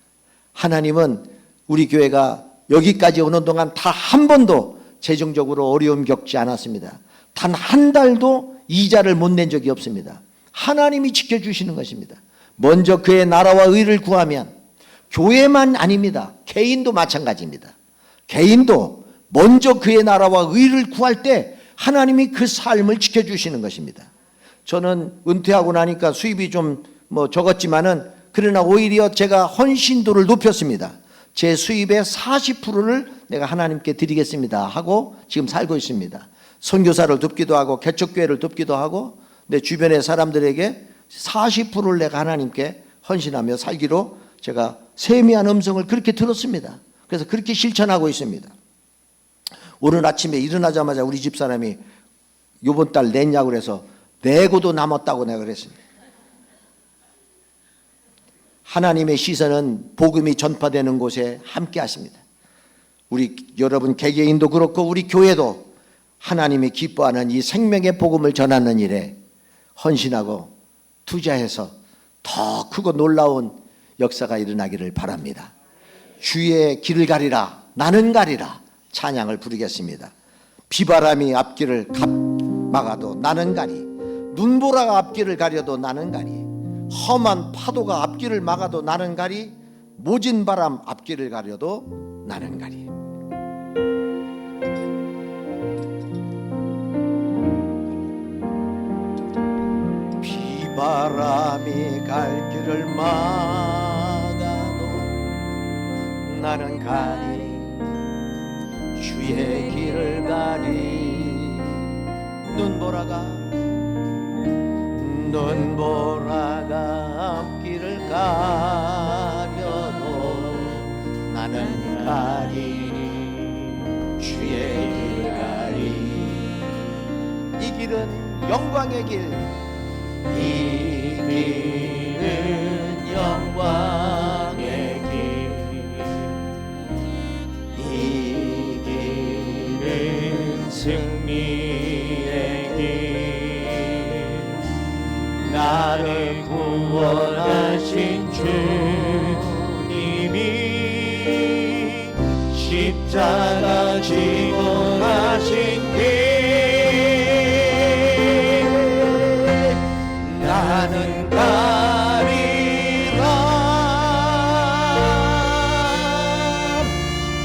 하나님은 우리 교회가 여기까지 오는 동안 단 한 번도 재정적으로 어려움 겪지 않았습니다. 단 한 달도 이자를 못 낸 적이 없습니다. 하나님이 지켜주시는 것입니다. 먼저 그의 나라와 의를 구하면, 교회만 아닙니다. 개인도 마찬가지입니다. 개인도 먼저 그의 나라와 의를 구할 때 하나님이 그 삶을 지켜주시는 것입니다. 저는 은퇴하고 나니까 수입이 좀 적었지만은 그러나 오히려 제가 헌신도를 높였습니다. 제 수입의 40%를 내가 하나님께 드리겠습니다 하고 지금 살고 있습니다. 선교사를 돕기도 하고 개척교회를 돕기도 하고 내 주변의 사람들에게 40%를 내가 하나님께 헌신하며 살기로 제가 세미한 음성을 그렇게 들었습니다. 그래서 그렇게 실천하고 있습니다. 오늘 아침에 일어나자마자 우리 집사람이 이번 달 냈냐고 그래서 내고도 남았다고 내가 그랬습니다. 하나님의 시선은 복음이 전파되는 곳에 함께 하십니다. 우리 여러분 개개인도 그렇고 우리 교회도 하나님이 기뻐하는 이 생명의 복음을 전하는 일에 헌신하고 투자해서 더 크고 놀라운 역사가 일어나기를 바랍니다. 주의 길을 가리라, 나는 가리라 찬양을 부르겠습니다. 비바람이 앞길을 막아도 나는 가리, 눈보라가 앞길을 가려도 나는 가리, 험한 파도가 앞길을 막아도 나는 가리, 모진 바람 앞길을 가려도 나는 가리. 비바람이 갈 길을 막아도 나는 가리, 주의 길을 가리, 눈보라가 눈보라가 앞길을 가려도 나는 가리 주의 길 가리. 이 길은 영광의 길, 이 길은 영광의 길, 이 길은 승리의 길. 나를 구원하신 주님이 십자가 지고 가신 길, 나는 가리라.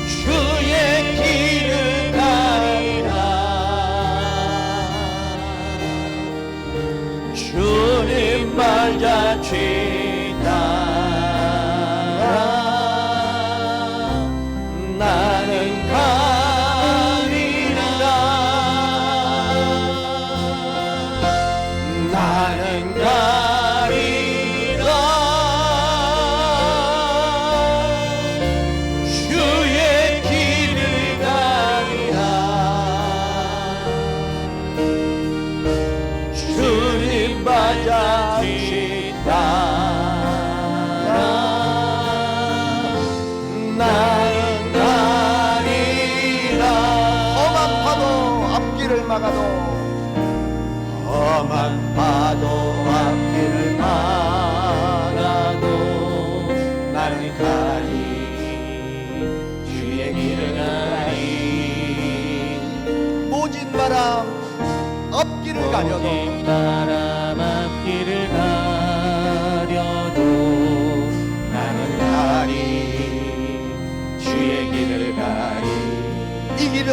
주의 길을 가리라. 주님 발자취 따라 나는 가리라. 나는 가리라. 주의 길을 가리라. 주님 발자취 따라 나는 가리라. 험한 파도 앞길을 막아도, 험한 파도 앞길을 막아도 나는 가리 주의 길을 가리. 모진 바람 앞길을 가려도, 바람 앞길을 가려도 나는 가리 주의 길을 가리. 이 길은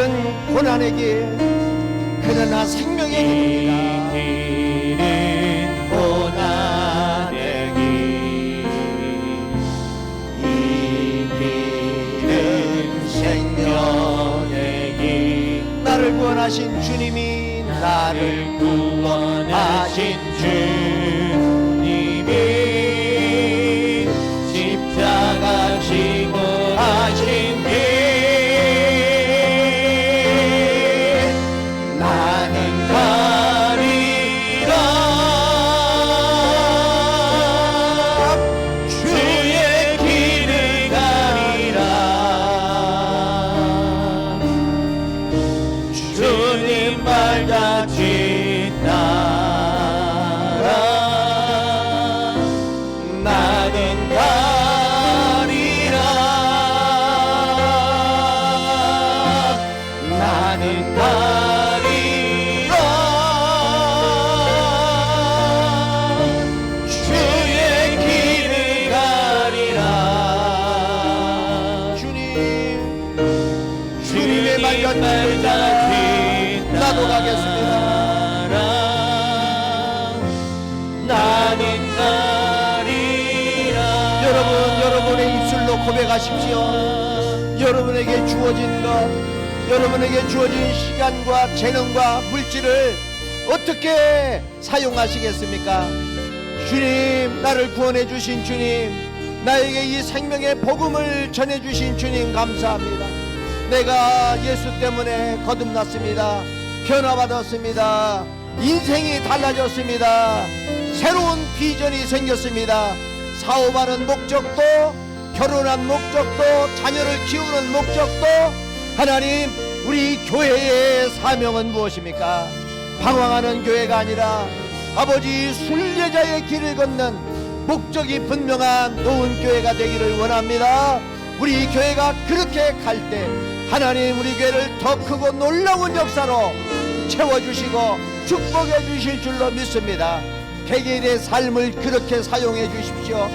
고난의 길, 그러나 생명의 길이다. 이 길은 고난의 길, 이 길은 생명의 길. 나를 구원하신 주님이, 나를 구원하신 주님이 십자가 지고 가신 길, 나는 가리라. 주의 길을 가리라. 주님 발자취 따라 나는 가리라. 나는 가리라. 주의 길을 가리라. 주님의 발자취 나도 가겠습니다. 나는 가리라. 여러분의 입술로 고백하십시오. 여러분에게 주어진 것, 여러분에게 주어진 시간과 재능과 물질을 어떻게 사용하시겠습니까? 주님, 나를 구원해 주신 주님, 나에게 이 생명의 복음을 전해 주신 주님 감사합니다. 내가 예수 때문에 거듭났습니다. 변화받았습니다. 인생이 달라졌습니다. 새로운 비전이 생겼습니다. 사업하는 목적도, 결혼한 목적도, 자녀를 키우는 목적도, 하나님, 우리 교회의 사명은 무엇입니까? 방황하는 교회가 아니라 아버지 순례자의 길을 걷는 목적이 분명한 좋은 교회가 되기를 원합니다. 우리 교회가 그렇게 갈 때 하나님 우리 교회를 더 크고 놀라운 역사로 채워주시고 축복해 주실 줄로 믿습니다. 개개인의 삶을 그렇게 사용해 주십시오.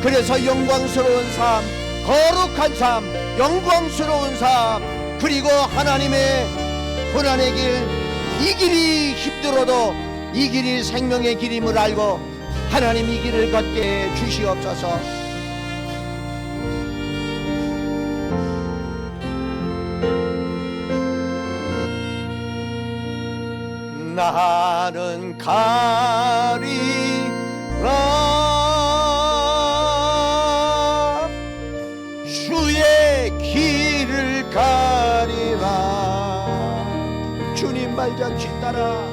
그래서 영광스러운 삶, 거룩한 삶, 영광스러운 삶, 그리고 하나님의 고난의 길, 이 길이 힘들어도 이 길이 생명의 길임을 알고 하나님 이 길을 걷게 주시옵소서. 나는 가리 발잔치 따라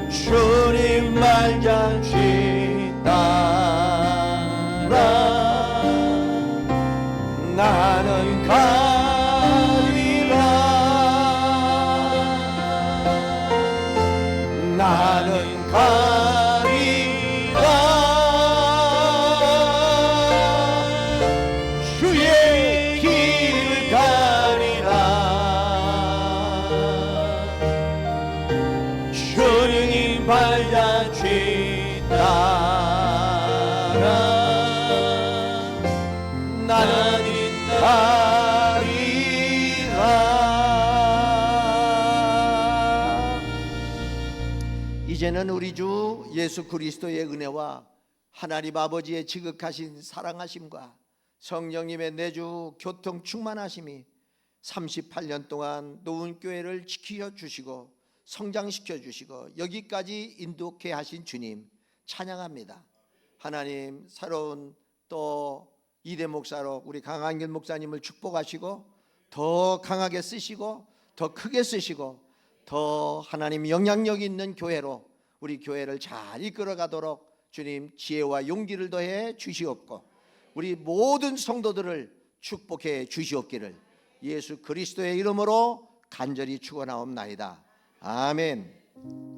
주님 발잔치 따라 나는 가리라 나는 가리라 주의 길을 가리라 주님 발잔치 따라 나는 가리라. 이제는 우리 주 예수 그리스도의 은혜와 하나님 아버지의 지극하신 사랑하심과 성령님의 내주 교통 충만하심이 38년 동안 노은교회를 지켜 주시고 성장시켜 주시고 여기까지 인도케 하신 주님 찬양합니다. 하나님 새로운 또 이대 목사로 우리 강한길 목사님을 축복하시고 더 강하게 쓰시고 더 크게 쓰시고 더 하나님 영향력 있는 교회로 우리 교회를 잘 이끌어가도록 주님 지혜와 용기를 더해 주시옵고 우리 모든 성도들을 축복해 주시옵기를 예수 그리스도의 이름으로 간절히 축원하옵나이다. 아멘.